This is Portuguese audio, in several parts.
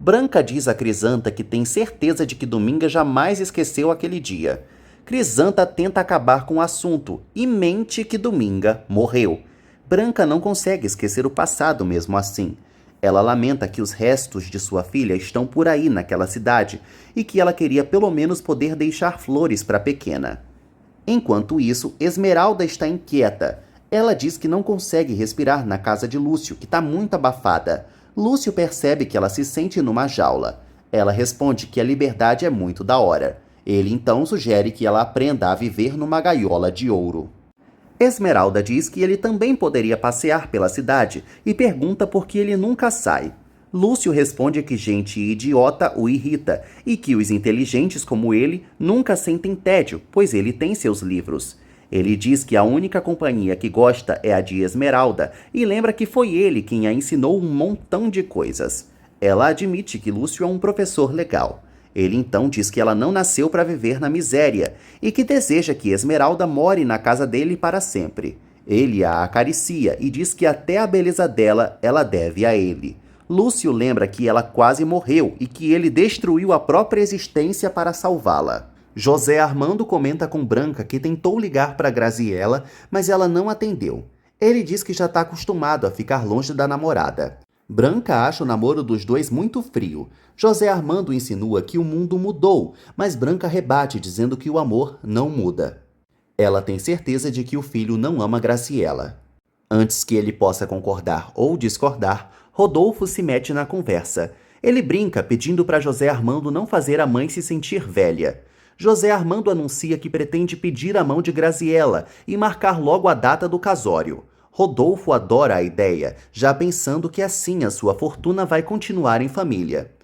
Branca diz a Crisanta que tem certeza de que Dominga jamais esqueceu aquele dia. Crisanta tenta acabar com o assunto e mente que Dominga morreu. Branca não consegue esquecer o passado mesmo assim. Ela lamenta que os restos de sua filha estão por aí naquela cidade e que ela queria pelo menos poder deixar flores para a pequena. Enquanto isso, Esmeralda está inquieta. Ela diz que não consegue respirar na casa de Lúcio, que está muito abafada. Lúcio percebe que ela se sente numa jaula. Ela responde que a liberdade é muito da hora. Ele então sugere que ela aprenda a viver numa gaiola de ouro. Esmeralda diz que ele também poderia passear pela cidade e pergunta por que ele nunca sai. Lúcio responde que gente idiota o irrita e que os inteligentes como ele nunca sentem tédio, pois ele tem seus livros. Ele diz que a única companhia que gosta é a de Esmeralda e lembra que foi ele quem a ensinou um montão de coisas. Ela admite que Lúcio é um professor legal. Ele então diz que ela não nasceu para viver na miséria e que deseja que Esmeralda more na casa dele para sempre. Ele a acaricia e diz que até a beleza dela ela deve a ele. Lúcio lembra que ela quase morreu e que ele destruiu a própria existência para salvá-la. José Armando comenta com Branca que tentou ligar para Graziella, mas ela não atendeu. Ele diz que já está acostumado a ficar longe da namorada. Branca acha o namoro dos dois muito frio. José Armando insinua que o mundo mudou, mas Branca rebate dizendo que o amor não muda. Ela tem certeza de que o filho não ama Graziella. Antes que ele possa concordar ou discordar, Rodolfo se mete na conversa. Ele brinca pedindo para José Armando não fazer a mãe se sentir velha. José Armando anuncia que pretende pedir a mão de Graziella e marcar logo a data do casório. Rodolfo adora a ideia, já pensando que assim a sua fortuna vai continuar em família.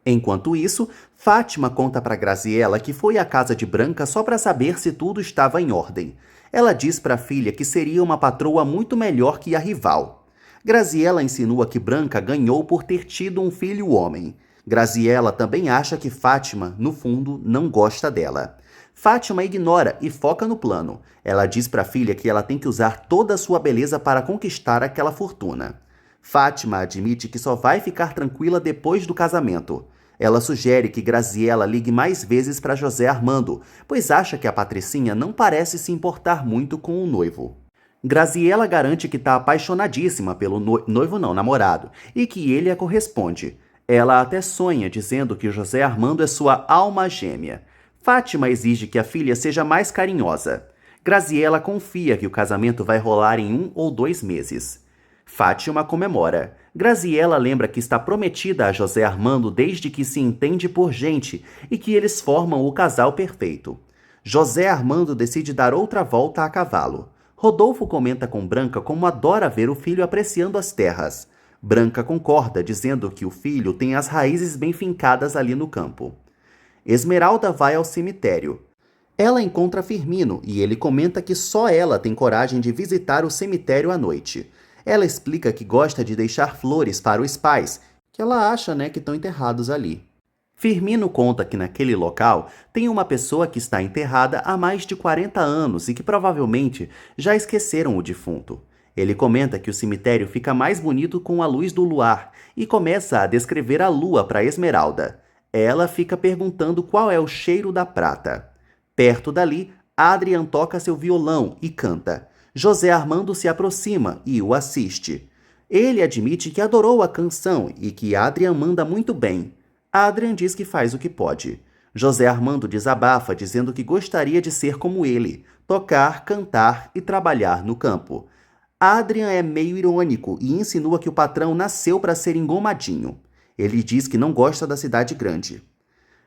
Enquanto isso, Fátima conta para Graziella que foi à casa de Branca só para saber se tudo estava em ordem. Ela diz para a filha que seria uma patroa muito melhor que a rival. Graziella insinua que Branca ganhou por ter tido um filho homem. Graziella também acha que Fátima, no fundo, não gosta dela. Fátima ignora e foca no plano. Ela diz para a filha que ela tem que usar toda a sua beleza para conquistar aquela fortuna. Fátima admite que só vai ficar tranquila depois do casamento. Ela sugere que Graziella ligue mais vezes para José Armando, pois acha que a Patricinha não parece se importar muito com o noivo. Graziella garante que está apaixonadíssima pelo namorado, e que ele a corresponde. Ela até sonha dizendo que José Armando é sua alma gêmea. Fátima exige que a filha seja mais carinhosa. Graziella confia que o casamento vai rolar em 1 ou 2 meses. Fátima comemora. Graziella lembra que está prometida a José Armando desde que se entende por gente e que eles formam o casal perfeito. José Armando decide dar outra volta a cavalo. Rodolfo comenta com Branca como adora ver o filho apreciando as terras. Branca concorda, dizendo que o filho tem as raízes bem fincadas ali no campo. Esmeralda vai ao cemitério. Ela encontra Firmino e ele comenta que só ela tem coragem de visitar o cemitério à noite. Ela explica que gosta de deixar flores para os pais, que ela acha, que estão enterrados ali. Firmino conta que naquele local tem uma pessoa que está enterrada há mais de 40 anos e que provavelmente já esqueceram o defunto. Ele comenta que o cemitério fica mais bonito com a luz do luar e começa a descrever a lua para Esmeralda. Ela fica perguntando qual é o cheiro da prata. Perto dali, Adrian toca seu violão e canta. José Armando se aproxima e o assiste. Ele admite que adorou a canção e que Adrian manda muito bem. Adrian diz que faz o que pode. José Armando desabafa dizendo que gostaria de ser como ele, tocar, cantar e trabalhar no campo. Adrian é meio irônico e insinua que o patrão nasceu para ser engomadinho. Ele diz que não gosta da cidade grande.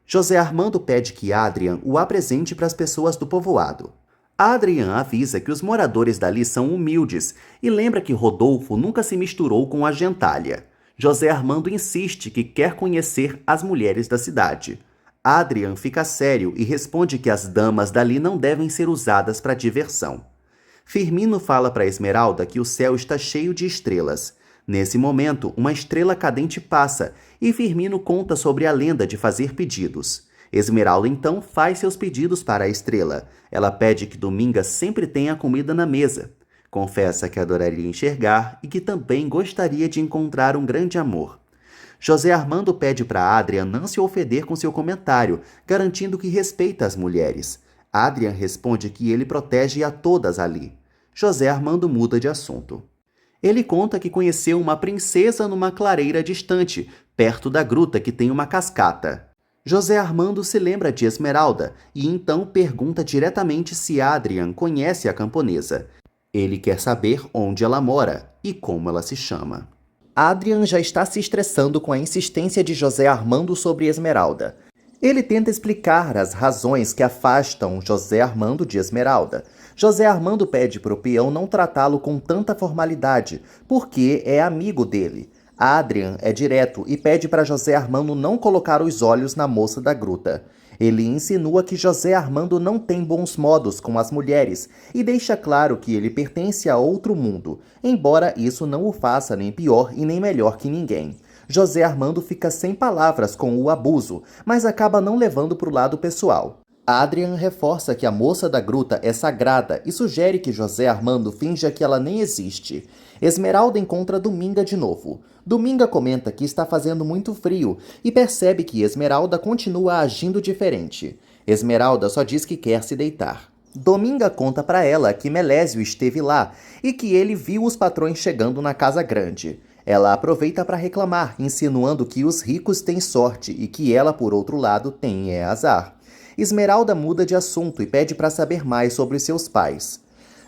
José Armando pede que Adrian o apresente para as pessoas do povoado. Adrian avisa que os moradores dali são humildes e lembra que Rodolfo nunca se misturou com a gentalha. José Armando insiste que quer conhecer as mulheres da cidade. Adrian fica sério e responde que as damas dali não devem ser usadas para diversão. Firmino fala para Esmeralda que o céu está cheio de estrelas. Nesse momento, uma estrela cadente passa e Firmino conta sobre a lenda de fazer pedidos. Esmeralda então faz seus pedidos para a estrela. Ela pede que Dominga sempre tenha comida na mesa. Confessa que adoraria enxergar e que também gostaria de encontrar um grande amor. José Armando pede para Adrian não se ofender com seu comentário, garantindo que respeita as mulheres. Adrian responde que ele protege a todas ali. José Armando muda de assunto. Ele conta que conheceu uma princesa numa clareira distante, perto da gruta que tem uma cascata. José Armando se lembra de Esmeralda e então pergunta diretamente se Adrian conhece a camponesa. Ele quer saber onde ela mora e como ela se chama. Adrian já está se estressando com a insistência de José Armando sobre Esmeralda. Ele tenta explicar as razões que afastam José Armando de Esmeralda. José Armando pede para o peão não tratá-lo com tanta formalidade, porque é amigo dele. Adrian é direto e pede para José Armando não colocar os olhos na moça da gruta. Ele insinua que José Armando não tem bons modos com as mulheres e deixa claro que ele pertence a outro mundo, embora isso não o faça nem pior e nem melhor que ninguém. José Armando fica sem palavras com o abuso, mas acaba não levando para o lado pessoal. Adrian reforça que a moça da gruta é sagrada e sugere que José Armando finja que ela nem existe. Esmeralda encontra Dominga de novo. Dominga comenta que está fazendo muito frio e percebe que Esmeralda continua agindo diferente. Esmeralda só diz que quer se deitar. Dominga conta para ela que Melésio esteve lá e que ele viu os patrões chegando na casa grande. Ela aproveita para reclamar, insinuando que os ricos têm sorte e que ela, por outro lado, tem azar. Esmeralda muda de assunto e pede para saber mais sobre seus pais.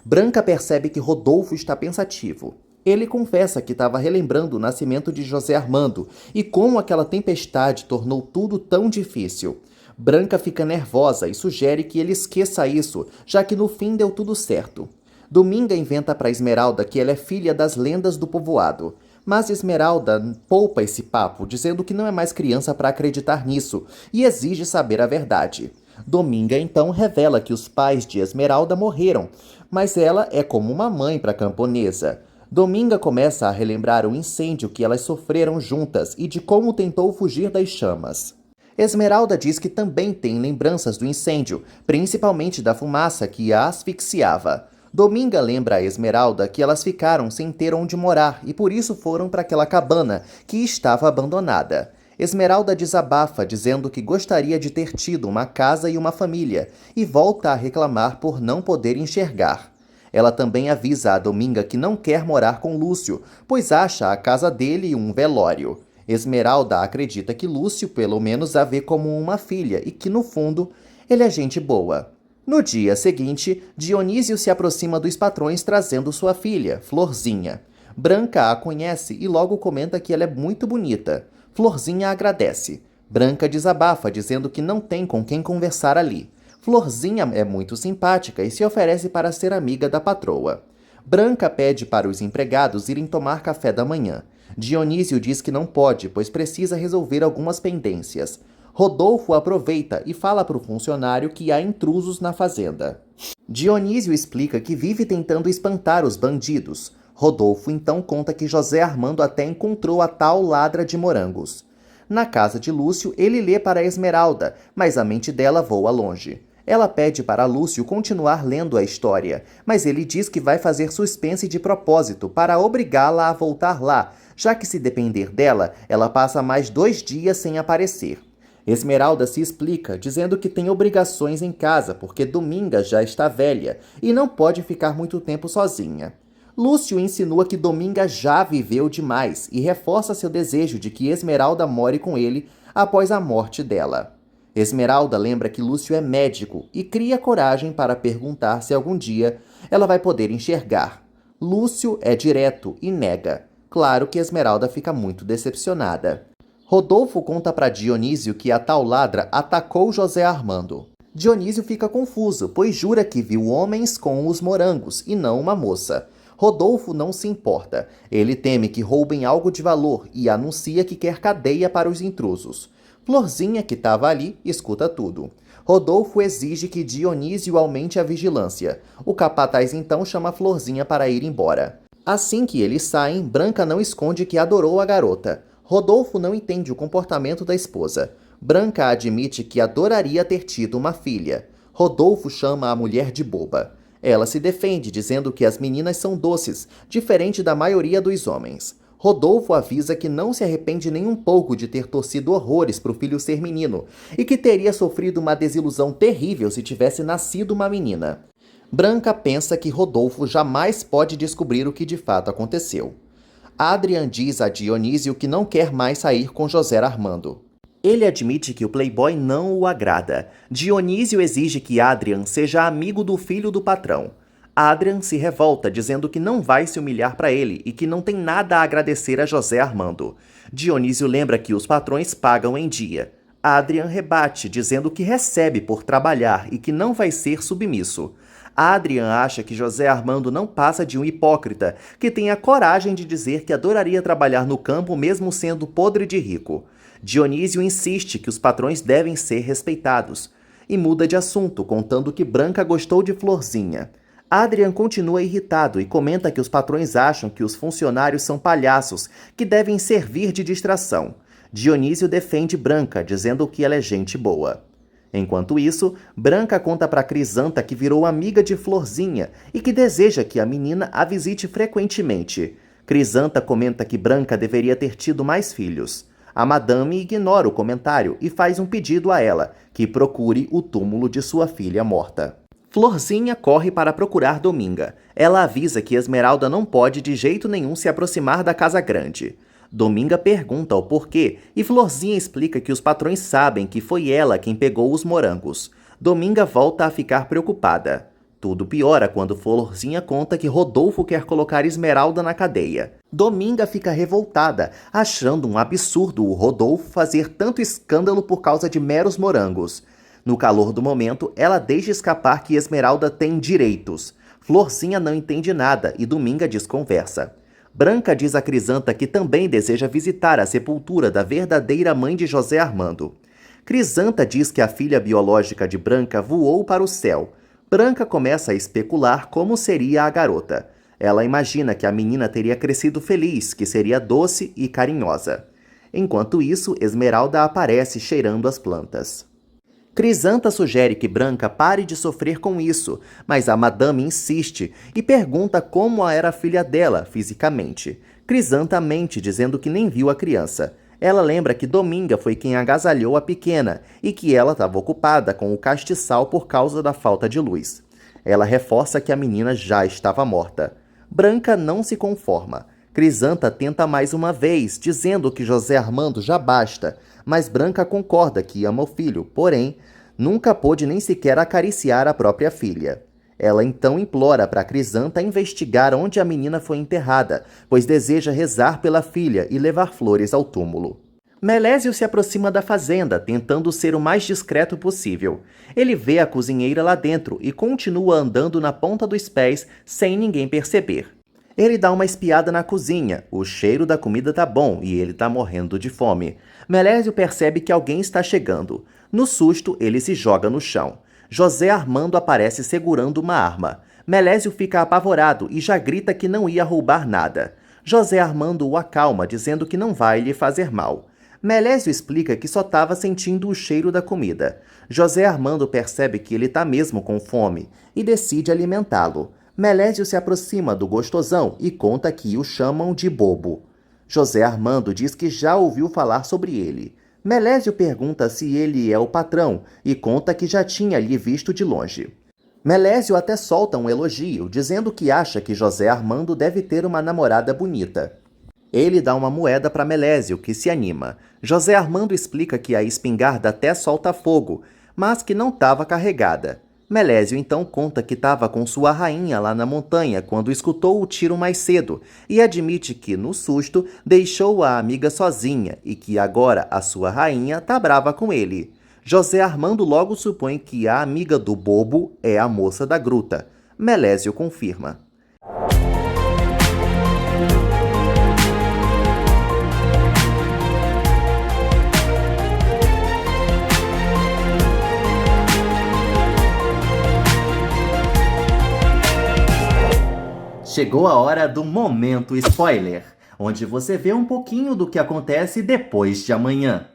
Branca percebe que Rodolfo está pensativo. Ele confessa que estava relembrando o nascimento de José Armando e como aquela tempestade tornou tudo tão difícil. Branca fica nervosa e sugere que ele esqueça isso, já que no fim deu tudo certo. Dominga inventa para Esmeralda que ela é filha das lendas do povoado. Mas Esmeralda poupa esse papo, dizendo que não é mais criança para acreditar nisso e exige saber a verdade. Dominga então revela que os pais de Esmeralda morreram, mas ela é como uma mãe para a camponesa. Dominga começa a relembrar o incêndio que elas sofreram juntas e de como tentou fugir das chamas. Esmeralda diz que também tem lembranças do incêndio, principalmente da fumaça que a asfixiava. Dominga lembra a Esmeralda que elas ficaram sem ter onde morar e por isso foram para aquela cabana, que estava abandonada. Esmeralda desabafa, dizendo que gostaria de ter tido uma casa e uma família, e volta a reclamar por não poder enxergar. Ela também avisa a Dominga que não quer morar com Lúcio, pois acha a casa dele um velório. Esmeralda acredita que Lúcio pelo menos a vê como uma filha e que, no fundo, ele é gente boa. No dia seguinte, Dionísio se aproxima dos patrões trazendo sua filha, Florzinha. Branca a conhece e logo comenta que ela é muito bonita. Florzinha agradece. Branca desabafa, dizendo que não tem com quem conversar ali. Florzinha é muito simpática e se oferece para ser amiga da patroa. Branca pede para os empregados irem tomar café da manhã. Dionísio diz que não pode, pois precisa resolver algumas pendências. Rodolfo aproveita e fala para o funcionário que há intrusos na fazenda. Dionísio explica que vive tentando espantar os bandidos. Rodolfo então conta que José Armando até encontrou a tal ladra de morangos. Na casa de Lúcio, ele lê para Esmeralda, mas a mente dela voa longe. Ela pede para Lúcio continuar lendo a história, mas ele diz que vai fazer suspense de propósito para obrigá-la a voltar lá, já que se depender dela, ela passa mais 2 dias sem aparecer. Esmeralda se explica, dizendo que tem obrigações em casa porque Dominga já está velha e não pode ficar muito tempo sozinha. Lúcio insinua que Dominga já viveu demais e reforça seu desejo de que Esmeralda more com ele após a morte dela. Esmeralda lembra que Lúcio é médico e cria coragem para perguntar se algum dia ela vai poder enxergar. Lúcio é direto e nega. Claro que Esmeralda fica muito decepcionada. Rodolfo conta para Dionísio que a tal ladra atacou José Armando. Dionísio fica confuso, pois jura que viu homens com os morangos e não uma moça. Rodolfo não se importa. Ele teme que roubem algo de valor e anuncia que quer cadeia para os intrusos. Florzinha, que estava ali, escuta tudo. Rodolfo exige que Dionísio aumente a vigilância. O capataz então chama Florzinha para ir embora. Assim que eles saem, Branca não esconde que adorou a garota. Rodolfo não entende o comportamento da esposa. Branca admite que adoraria ter tido uma filha. Rodolfo chama a mulher de boba. Ela se defende, dizendo que as meninas são doces, diferente da maioria dos homens. Rodolfo avisa que não se arrepende nem um pouco de ter torcido horrores para o filho ser menino e que teria sofrido uma desilusão terrível se tivesse nascido uma menina. Branca pensa que Rodolfo jamais pode descobrir o que de fato aconteceu. Adrian diz a Dionísio que não quer mais sair com José Armando. Ele admite que o playboy não o agrada. Dionísio exige que Adrian seja amigo do filho do patrão. Adrian se revolta, dizendo que não vai se humilhar para ele e que não tem nada a agradecer a José Armando. Dionísio lembra que os patrões pagam em dia. Adrian rebate, dizendo que recebe por trabalhar e que não vai ser submisso. Adrian acha que José Armando não passa de um hipócrita, que tem a coragem de dizer que adoraria trabalhar no campo mesmo sendo podre de rico. Dionísio insiste que os patrões devem ser respeitados e muda de assunto, contando que Branca gostou de Florzinha. Adrian continua irritado e comenta que os patrões acham que os funcionários são palhaços, que devem servir de distração. Dionísio defende Branca, dizendo que ela é gente boa. Enquanto isso, Branca conta para Crisanta que virou amiga de Florzinha e que deseja que a menina a visite frequentemente. Crisanta comenta que Branca deveria ter tido mais filhos. A madame ignora o comentário e faz um pedido a ela, que procure o túmulo de sua filha morta. Florzinha corre para procurar Dominga. Ela avisa que Esmeralda não pode de jeito nenhum se aproximar da casa grande. Dominga pergunta o porquê e Florzinha explica que os patrões sabem que foi ela quem pegou os morangos. Dominga volta a ficar preocupada. Tudo piora quando Florzinha conta que Rodolfo quer colocar Esmeralda na cadeia. Dominga fica revoltada, achando um absurdo o Rodolfo fazer tanto escândalo por causa de meros morangos. No calor do momento, ela deixa escapar que Esmeralda tem direitos. Florzinha não entende nada e Dominga desconversa. Branca diz a Crisanta que também deseja visitar a sepultura da verdadeira mãe de José Armando. Crisanta diz que a filha biológica de Branca voou para o céu. Branca começa a especular como seria a garota. Ela imagina que a menina teria crescido feliz, que seria doce e carinhosa. Enquanto isso, Esmeralda aparece cheirando as plantas. Crisanta sugere que Branca pare de sofrer com isso, mas a madame insiste e pergunta como era a filha dela fisicamente. Crisanta mente, dizendo que nem viu a criança. Ela lembra que Dominga foi quem agasalhou a pequena e que ela estava ocupada com o castiçal por causa da falta de luz. Ela reforça que a menina já estava morta. Branca não se conforma. Crisanta tenta mais uma vez, dizendo que José Armando já basta, mas Branca concorda que ama o filho, porém, nunca pôde nem sequer acariciar a própria filha. Ela então implora para Crisanta investigar onde a menina foi enterrada, pois deseja rezar pela filha e levar flores ao túmulo. Melésio se aproxima da fazenda, tentando ser o mais discreto possível. Ele vê a cozinheira lá dentro e continua andando na ponta dos pés sem ninguém perceber. Ele dá uma espiada na cozinha, o cheiro da comida tá bom e ele tá morrendo de fome. Melésio percebe que alguém está chegando. No susto, ele se joga no chão. José Armando aparece segurando uma arma. Melésio fica apavorado e já grita que não ia roubar nada. José Armando o acalma, dizendo que não vai lhe fazer mal. Melésio explica que só estava sentindo o cheiro da comida. José Armando percebe que ele está mesmo com fome e decide alimentá-lo. Melésio se aproxima do gostosão e conta que o chamam de bobo. José Armando diz que já ouviu falar sobre ele. Melésio pergunta se ele é o patrão e conta que já tinha lhe visto de longe. Melésio até solta um elogio, dizendo que acha que José Armando deve ter uma namorada bonita. Ele dá uma moeda para Melésio, que se anima. José Armando explica que a espingarda até solta fogo, mas que não estava carregada. Melésio então conta que estava com sua rainha lá na montanha quando escutou o tiro mais cedo e admite que, no susto, deixou a amiga sozinha e que agora a sua rainha tá brava com ele. José Armando logo supõe que a amiga do bobo é a moça da gruta. Melésio confirma. Chegou a hora do Momento Spoiler, onde você vê um pouquinho do que acontece depois de amanhã.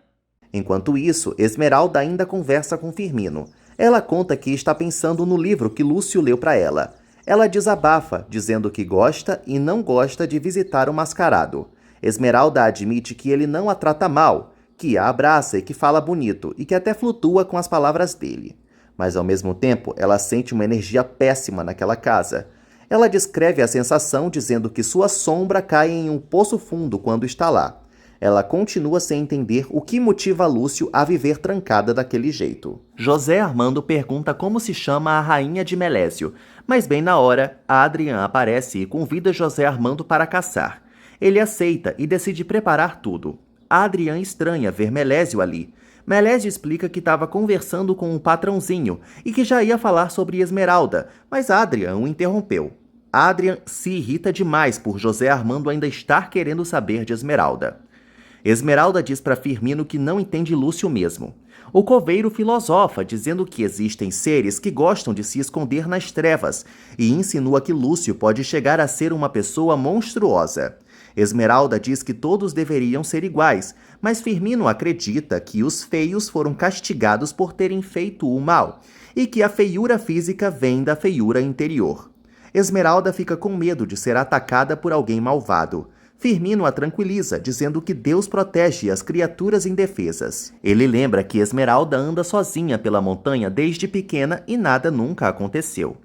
Enquanto isso, Esmeralda ainda conversa com Firmino. Ela conta que está pensando no livro que Lúcio leu para ela. Ela desabafa, dizendo que gosta e não gosta de visitar o mascarado. Esmeralda admite que ele não a trata mal, que a abraça e que fala bonito e que até flutua com as palavras dele. Mas ao mesmo tempo, ela sente uma energia péssima naquela casa. Ela descreve a sensação dizendo que sua sombra cai em um poço fundo quando está lá. Ela continua sem entender o que motiva Lúcio a viver trancada daquele jeito. José Armando pergunta como se chama a rainha de Melésio, mas bem na hora, Adrian aparece e convida José Armando para caçar. Ele aceita e decide preparar tudo. Adrian estranha ver Melésio ali. Melésio explica que estava conversando com um patrãozinho e que já ia falar sobre Esmeralda, mas Adrian o interrompeu. Adrian se irrita demais por José Armando ainda estar querendo saber de Esmeralda. Esmeralda diz para Firmino que não entende Lúcio mesmo. O coveiro filosofa, dizendo que existem seres que gostam de se esconder nas trevas, e insinua que Lúcio pode chegar a ser uma pessoa monstruosa. Esmeralda diz que todos deveriam ser iguais, mas Firmino acredita que os feios foram castigados por terem feito o mal, e que a feiura física vem da feiura interior. Esmeralda fica com medo de ser atacada por alguém malvado. Firmino a tranquiliza, dizendo que Deus protege as criaturas indefesas. Ele lembra que Esmeralda anda sozinha pela montanha desde pequena e nada nunca aconteceu.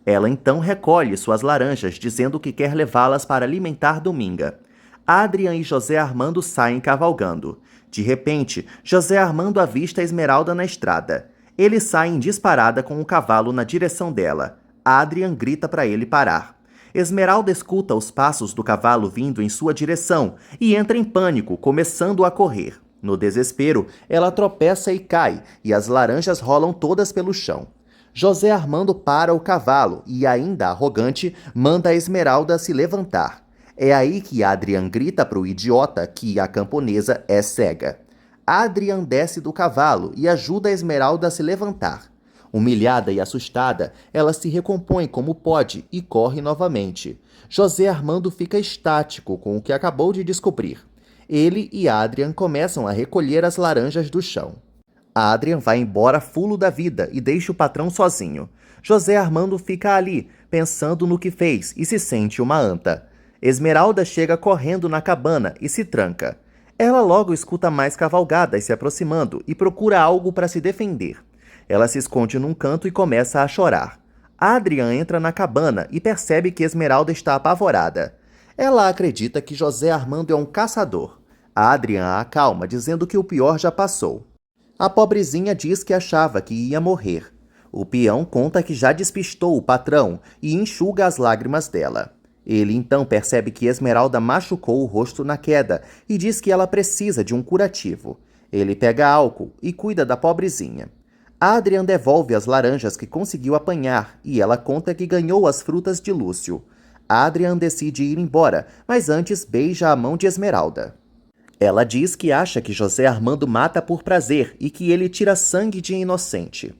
Ela então recolhe suas laranjas, dizendo que quer levá-las para alimentar Dominga. Adrian e José Armando saem cavalgando. De repente, José Armando avista Esmeralda na estrada. Ele sai em disparada com o cavalo na direção dela. Adrian grita para ele parar. Esmeralda escuta os passos do cavalo vindo em sua direção e entra em pânico, começando a correr. No desespero, ela tropeça e cai, e as laranjas rolam todas pelo chão. José Armando para o cavalo e, ainda arrogante, manda a Esmeralda se levantar. É aí que Adrian grita para o idiota que a camponesa é cega. Adrian desce do cavalo e ajuda a Esmeralda a se levantar. Humilhada e assustada, ela se recompõe como pode e corre novamente. José Armando fica estático com o que acabou de descobrir. Ele e Adrian começam a recolher as laranjas do chão. Adrian vai embora fulo da vida e deixa o patrão sozinho. José Armando fica ali, pensando no que fez e se sente uma anta. Esmeralda chega correndo na cabana e se tranca. Ela logo escuta mais cavalgadas se aproximando e procura algo para se defender. Ela se esconde num canto e começa a chorar. Adrian entra na cabana e percebe que Esmeralda está apavorada. Ela acredita que José Armando é um caçador. Adrian a acalma, dizendo que o pior já passou. A pobrezinha diz que achava que ia morrer. O peão conta que já despistou o patrão e enxuga as lágrimas dela. Ele então percebe que Esmeralda machucou o rosto na queda e diz que ela precisa de um curativo. Ele pega álcool e cuida da pobrezinha. Adrian devolve as laranjas que conseguiu apanhar e ela conta que ganhou as frutas de Lúcio. Adrian decide ir embora, mas antes beija a mão de Esmeralda. Ela diz que acha que José Armando mata por prazer e que ele tira sangue de inocente.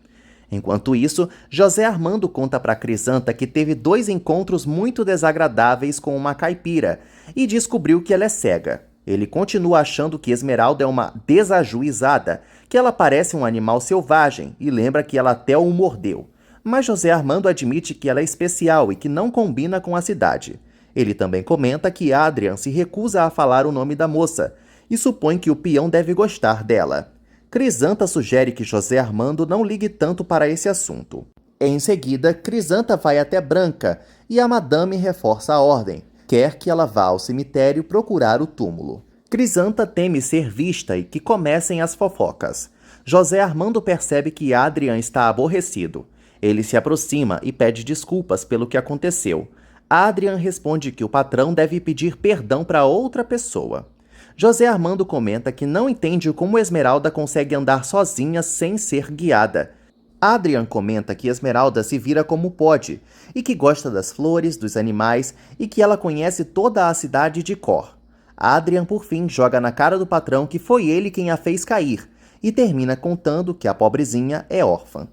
Enquanto isso, José Armando conta para Crisanta que teve 2 encontros muito desagradáveis com uma caipira e descobriu que ela é cega. Ele continua achando que Esmeralda é uma desajuizada, que ela parece um animal selvagem e lembra que ela até o mordeu. Mas José Armando admite que ela é especial e que não combina com a cidade. Ele também comenta que Adrian se recusa a falar o nome da moça e supõe que o peão deve gostar dela. Crisanta sugere que José Armando não ligue tanto para esse assunto. Em seguida, Crisanta vai até Branca e a madame reforça a ordem. Quer que ela vá ao cemitério procurar o túmulo. Crisanta teme ser vista e que comecem as fofocas. José Armando percebe que Adrian está aborrecido. Ele se aproxima e pede desculpas pelo que aconteceu. Adrian responde que o patrão deve pedir perdão para outra pessoa. José Armando comenta que não entende como Esmeralda consegue andar sozinha sem ser guiada. Adrian comenta que Esmeralda se vira como pode e que gosta das flores, dos animais e que ela conhece toda a cidade de cor. Adrian, por fim, joga na cara do patrão que foi ele quem a fez cair e termina contando que a pobrezinha é órfã.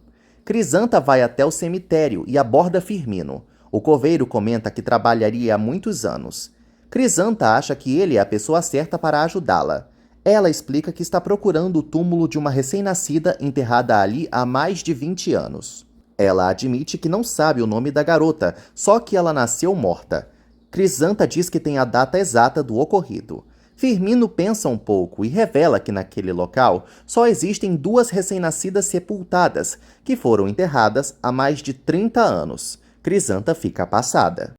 Crisanta vai até o cemitério e aborda Firmino. O coveiro comenta que trabalharia há muitos anos. Crisanta acha que ele é a pessoa certa para ajudá-la. Ela explica que está procurando o túmulo de uma recém-nascida enterrada ali há mais de 20 anos. Ela admite que não sabe o nome da garota, só que ela nasceu morta. Crisanta diz que tem a data exata do ocorrido. Firmino pensa um pouco e revela que naquele local só existem 2 recém-nascidas sepultadas, que foram enterradas há mais de 30 anos. Crisanta fica passada.